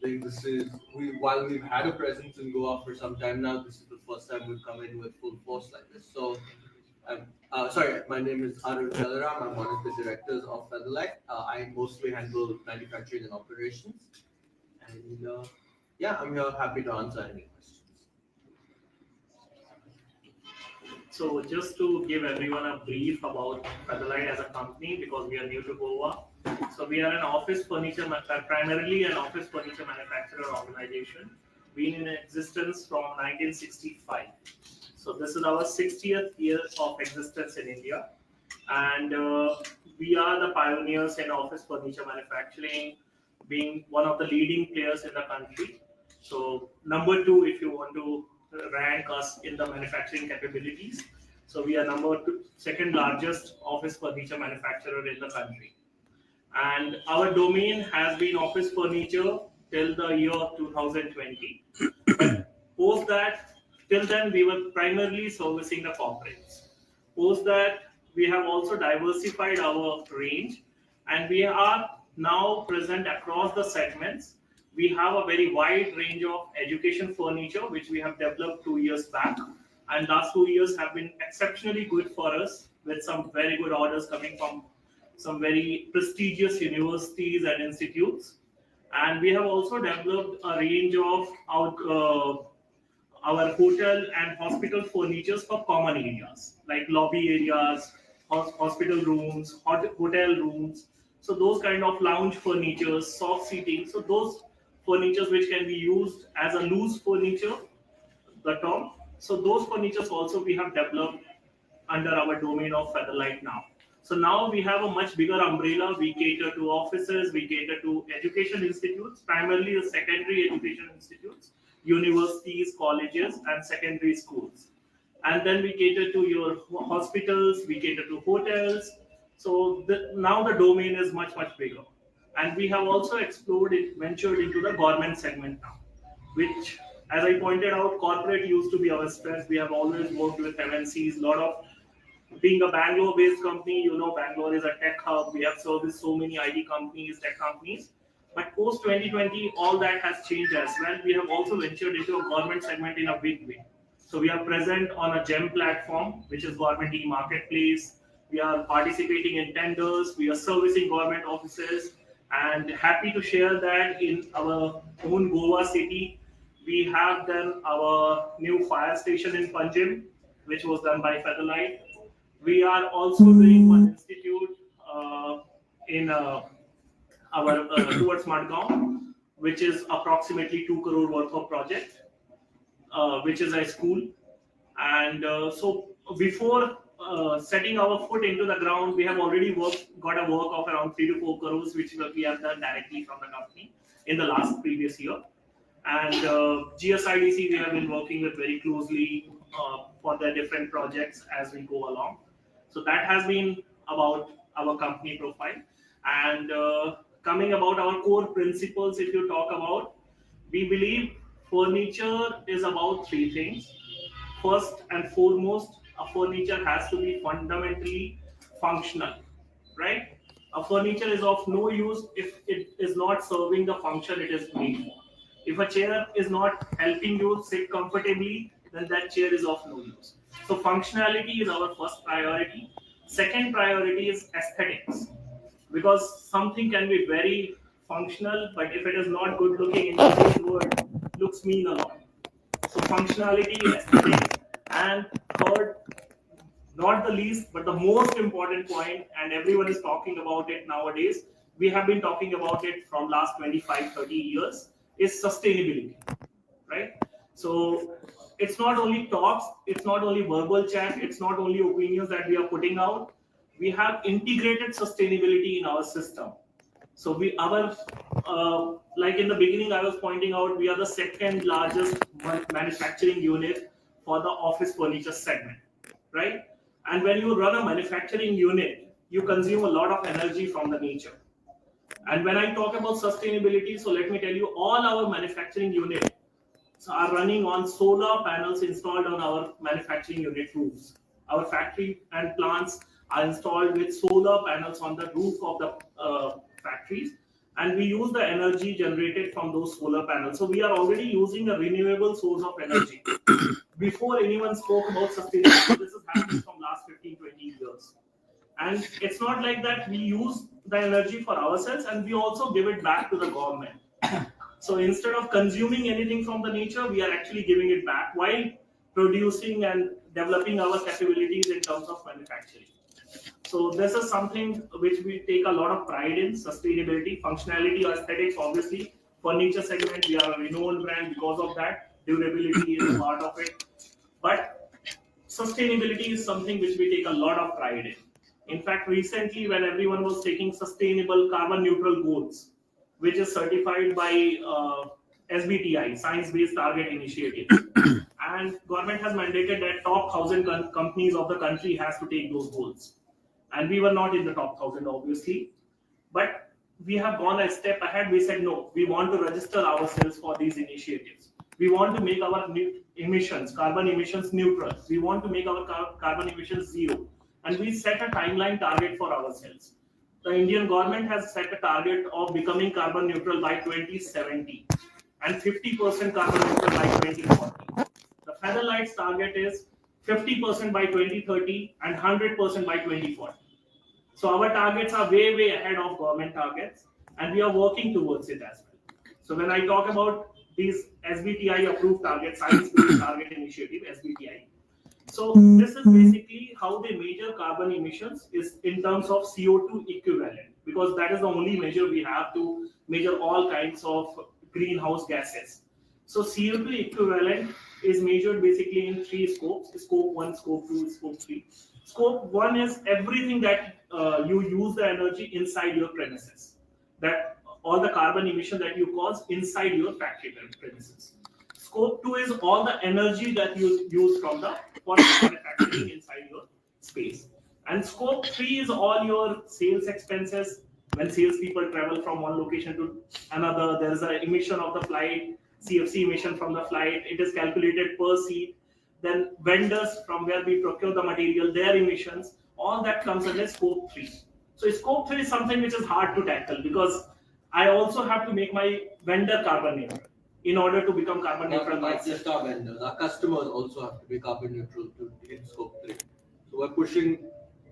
Like while we've had a presence in Goa for some time now, this is the first time we've come in with full force like this. So, sorry, my name is Arun Chalaram. I'm one of the directors of Featherlite. I mostly handle manufacturing and operations, and yeah, I'm here happy to answer any questions. So just to give everyone a brief about Featherlite as a company, because we are new to Goa. So we are an office furniture, primarily an office furniture manufacturer organization, been in existence from 1965. So this is our 60th year of existence in India, and we are the pioneers in office furniture manufacturing, being one of the leading players in the country. So number two, if you want to rank us in the manufacturing capabilities, so we are number two, second largest office furniture manufacturer in the country, and our domain has been office furniture till the year 2020. But post that, till then we were primarily servicing the corporates. Post that, we have also diversified our range, and we are now present across the segments. We have a very wide range of education furniture, which we have developed 2 years back, and last 2 years have been exceptionally good for us, with some very good orders coming from some very prestigious universities and institutes. And we have also developed a range of our hotel and hospital furnitures for common areas like lobby areas, hospital rooms, hotel rooms. So those kind of lounge furnitures, soft seating. So those furnitures which can be used as a loose furniture, the term. So those furnitures also we have developed under our domain of Featherlite now. So now we have a much bigger umbrella. We cater to offices, we cater to education institutes, primarily the secondary education institutes, universities, colleges, and secondary schools. And then we cater to your hospitals, we cater to hotels. So now the domain is much, much bigger. And we have also explored it, ventured into the government segment now, which, as I pointed out, corporate used to be our strength. We have always worked with MNCs, lot of, being a Bangalore-based company, Bangalore is a tech hub. We have serviced so many IT companies, tech companies. But post 2020, all that has changed as well. We have also ventured into a government segment in a big way. So we are present on a GEM platform, which is government e-marketplace. We are participating in tenders. We are servicing government offices, and happy to share that in our own Goa city, we have done our new fire station in Panjim, which was done by Featherlite. We are also doing one institute in our towards Madgaon, which is approximately 2 crore worth of project, which is a school. And so before setting our foot into the ground, we have already got a work of around 3 to 4 crores, which we have done directly from the company in the last previous year. And GSIDC, we have been working with very closely for their different projects as we go along. So that has been about our company profile. And coming about our core principles, if you talk about, we believe furniture is about three things. First and foremost, a furniture has to be fundamentally functional, right? A furniture is of no use if it is not serving the function it is made for. If a chair is not helping you sit comfortably, then that chair is of no use. So functionality is our first priority. Second priority is aesthetics, because something can be very functional, but if it is not good looking, in today's world, looks mean a lot. So functionality, aesthetics, and third, not the least, but the most important point, and everyone is talking about it nowadays, we have been talking about it from last 25, 30 years, is sustainability, right? So it's not only talks, it's not only verbal chat, it's not only opinions that we are putting out. We have integrated sustainability in our system. So like in the beginning, I was pointing out, we are the second largest manufacturing unit for the office furniture segment, right? And when you run a manufacturing unit, you consume a lot of energy from the nature. And when I talk about sustainability, so let me tell you, all our manufacturing units are running on solar panels installed on our manufacturing unit roofs. Our factory and plants are installed with solar panels on the roof of the factories. and we use the energy generated from those solar panels. So we are already using a renewable source of energy. Before anyone spoke about sustainability, this is happening from last 15, 20 years. And it's not like that we use the energy for ourselves and we also give it back to the government. So instead of consuming anything from the nature, we are actually giving it back while producing and developing our capabilities in terms of manufacturing. So this is something which we take a lot of pride in: sustainability, functionality, or aesthetics. Obviously, furniture segment, we are a renowned brand because of that. Durability is a part of it. But sustainability is something which we take a lot of pride in. In fact, recently when everyone was taking sustainable carbon neutral goals, which is certified by SBTI, Science Based Target Initiative, and government has mandated that top 1,000 companies of the country has to take those goals, and we were not in the top 1,000 obviously, but we have gone a step ahead. We said no, we want to register ourselves for these initiatives. We want to make our emissions, carbon emissions neutral. We want to make our carbon emissions zero, and we set a timeline target for ourselves. The Indian government has set a target of becoming carbon neutral by 2070 and 50% carbon neutral by 2040. The Featherlite's target is 50% by 2030 and 100% by 2040. So our targets are way, way ahead of government targets, and we are working towards it as well. So when I talk about these SBTI approved targets, Science Based Target Initiative, SBTI. So this is basically how they measure carbon emissions is in terms of CO2 equivalent, because that is the only measure we have to measure all kinds of greenhouse gases. So CO2 equivalent is measured basically in three scopes: scope 1, scope 2, scope 3. Scope 1 is everything that you use the energy inside your premises, that all the carbon emission that you cause inside your factory premises. Scope 2 is all the energy that you use from the manufacturing inside your space. And scope 3 is all your sales expenses. When salespeople travel from one location to another, there is an emission of the flight, CFC emission from the flight. It is calculated per seat. Then vendors from where we procure the material, their emissions, all that comes under scope 3. So scope 3 is something which is hard to tackle because I also have to make my vendor carbon neutral in order to become carbon neutral. Not just our vendors, our customers also have to be carbon neutral to hit scope 3. So we're pushing,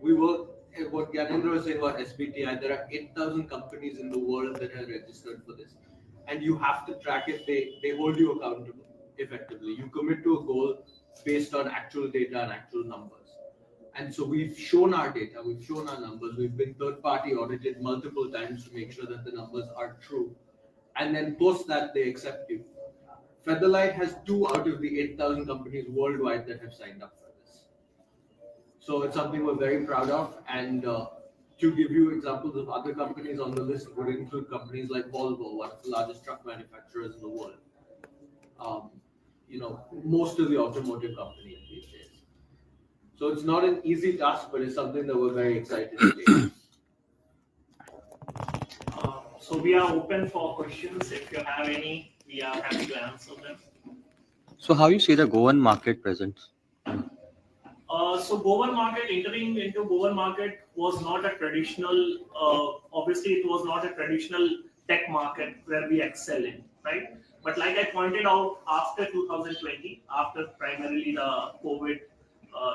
we work, what Gyanendra was saying about SBTI, there are 8,000 companies in the world that are registered for this. And you have to track it, they hold you accountable effectively. You commit to a goal based on actual data and actual numbers. And so we've shown our data, we've shown our numbers, we've been third-party audited multiple times to make sure that the numbers are true. And then post that, they accept you. Featherlite has 2 out of the 8,000 companies worldwide that have signed up for this. So it's something we're very proud of. And to give you examples of other companies on the list would include companies like Volvo, one of the largest truck manufacturers in the world. Most of the automotive companies these days. So it's not an easy task, but it's something that we're very excited to do. So we are open for questions. If you have any, we are happy to answer them. So how you see the Goan market presence? So Goan market, entering into Goan market was not a traditional, obviously it was not a traditional tech market where we excel in, right? But like I pointed out, after 2020, after primarily the COVID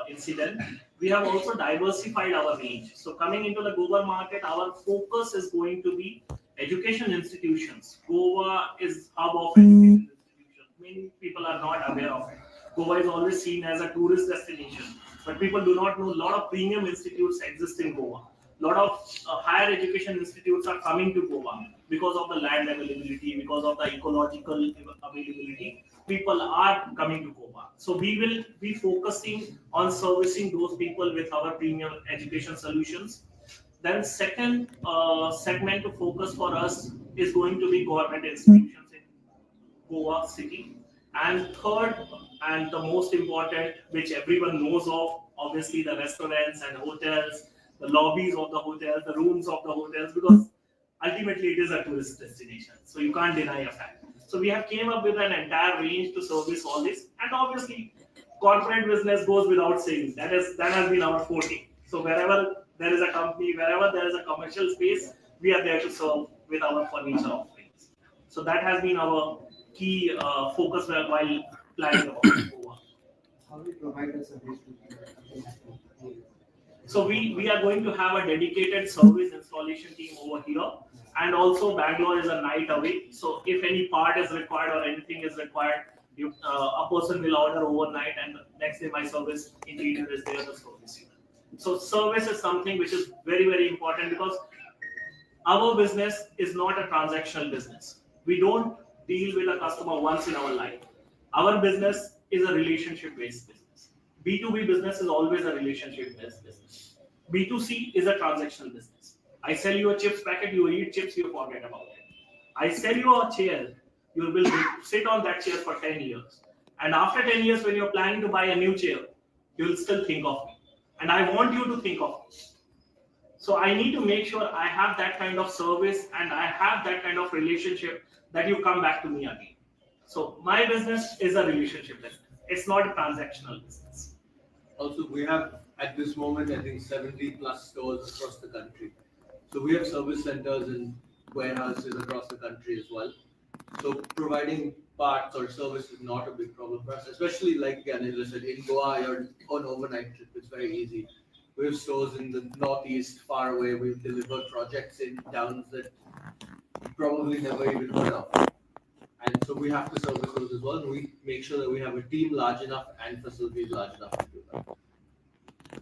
incident, we have also diversified our range. So coming into the Goa market, our focus is going to be education institutions. Goa is hub of education institutions. Many people are not aware of it. Goa is always seen as a tourist destination, but people do not know a lot of premium institutes exist in Goa. A lot of higher education institutes are coming to Goa because of the land availability, because of the ecological availability. People are coming to Goa. So we will be focusing on servicing those people with our premium education solutions. Then second segment to focus for us is going to be government institutions in Goa city. And third, and the most important, which everyone knows of, obviously the restaurants and hotels, the lobbies of the hotels, the rooms of the hotels, because ultimately it is a tourist destination. So you can't deny a fact. So we have came up with an entire range to service all this. And obviously corporate business goes without saying. That has been our forte. So wherever there is a company, wherever there is a commercial space, we are there to serve with our furniture offerings. So that has been our key focus while planning about over. How do you provide a service to people? So we are going to have a dedicated service installation team over here, and also Bangalore is a night away. So if any part is required or anything is required, a person will order overnight, and next day my service engineer is there to service you. So service is something which is very important, because our business is not a transactional business. We don't deal with a customer once in our life. Our business is a relationship based business. B2B business is always a relationship based business. B2C is a transactional business. I sell you a chips packet, you eat chips, you forget about it. I sell you a chair, you will sit on that chair for 10 years. And after 10 years, when you're planning to buy a new chair, you will still think of me. And I want you to think of me. So I need to make sure I have that kind of service and I have that kind of relationship that you come back to me again. So my business is a relationship business. It's not a transactional business. Also, we have at this moment, I think 70 plus stores across the country. So we have service centers and warehouses across the country as well. So providing parts or service is not a big problem for us, especially like Ganesh said, in Goa, you're on overnight trip, it's very easy. We have stores in the northeast, far away. We deliver projects in towns that you probably never even heard of. And so we have to service those as well. And we make sure that we have a team large enough and facilities large enough to do that.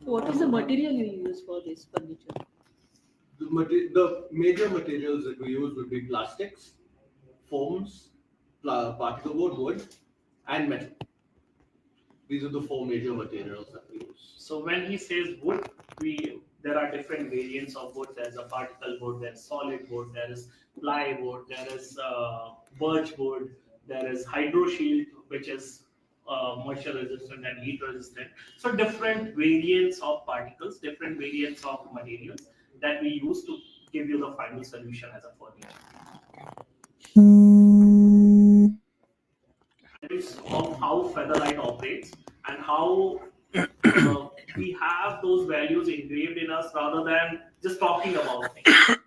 What is the material you use for this furniture? The major materials that we use would be plastics, foams, particle board, wood, and metal. These are the four major materials that we use. So when he says wood, there are different variants of wood. There's a particle wood, there's solid wood, there is plywood, there is birch wood, there is hydro shield, which is moisture resistant and heat resistant. So different variants of particles, different variants of materials that we use to give you the final solution as a furniture. Of how Featherlite operates and how we have those values engraved in us rather than just talking about things. Right?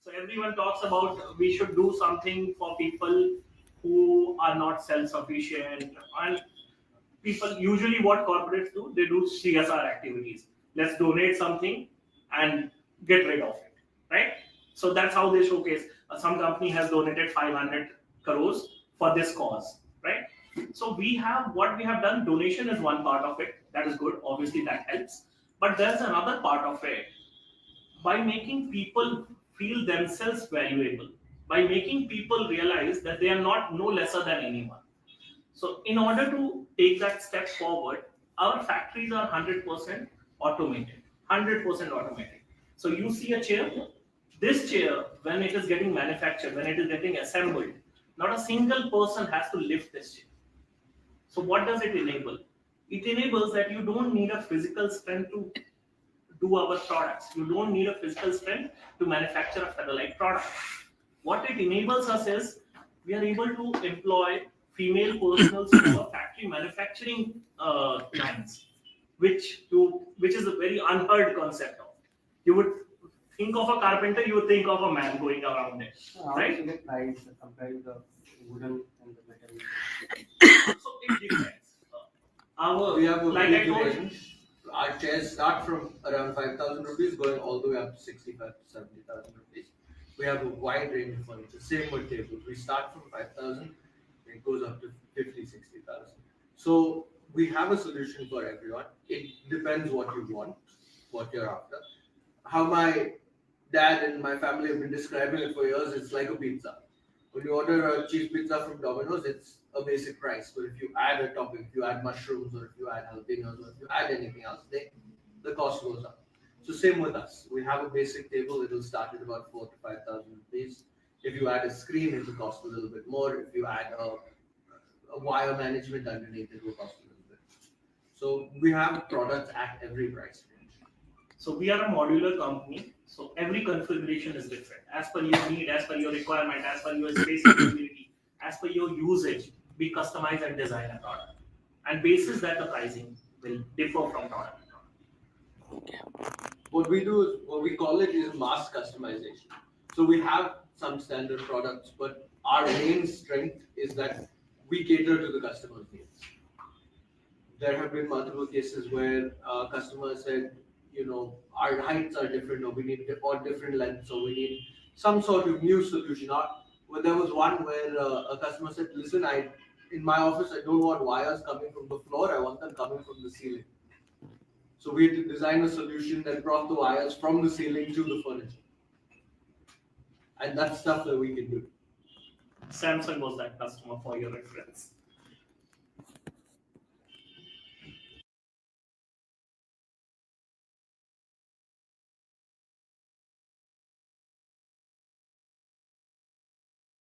So everyone talks about we should do something for people who are not self-sufficient, and people usually what corporates do, they do CSR activities. Let's donate something and get rid of it, right? So that's how they showcase. Some company has donated 500 crores for this cause, right? So what we have done, donation is one part of it. That is good. Obviously that helps. But there's another part of it. By making people feel themselves valuable, by making people realize that they are not no lesser than anyone. So in order to take that step forward, our factories are 100% automated, 100% automated. So you see a chair, this chair, when it is getting manufactured, when it is getting assembled, not a single person has to lift this chair. So what does it enable? It enables that you don't need a physical strength to do our products. You don't need a physical strength to manufacture a Featherlite product. What it enables us is we are able to employ female personals who are factory manufacturing lines, which is a very unheard concept of. You would think of a carpenter, you would think of a man going around it, right? How do you price compared to the wooden and the metal? So it depends. We have a Like big I told, range. Our chairs start from around 5,000 rupees, going all the way up to 65 to 70,000 rupees. We have a wide range of furniture. Same with tables. We start from 5,000, it goes up to 50, 60,000. So we have a solution for everyone. It depends what you want, what you're after. How my dad and my family have been describing it for years, it's like a pizza. When you order a cheese pizza from Domino's, it's a basic price. But if you add a topping, if you add mushrooms, or if you add jalapenos, or if you add anything else, the cost goes up. So same with us. We have a basic table. It will start at about 4,000 to 5,000 rupees. If you add a screen, it will cost a little bit more. If you add a wire management underneath, it will cost a little bit. So we have products at every price range. so we are a modular company. So every configuration is different as per your need, as per your requirement, as per your space availability, as per your usage. We customize and design a product, and basis that the pricing will differ from product to product. What we do is what we call it is mass customization. So we have some standard products, but our main strength is that we cater to the customer's needs. There have been multiple cases where customers said, our heights are different, or we need or different lengths, or we need some sort of new solution. Well, there was one where a customer said, "Listen, in my office I don't want wires coming from the floor. I want them coming from the ceiling." So we had to design a solution that brought the wires from the ceiling to the furniture, and that's stuff that we can do. Samsung was that customer for your reference.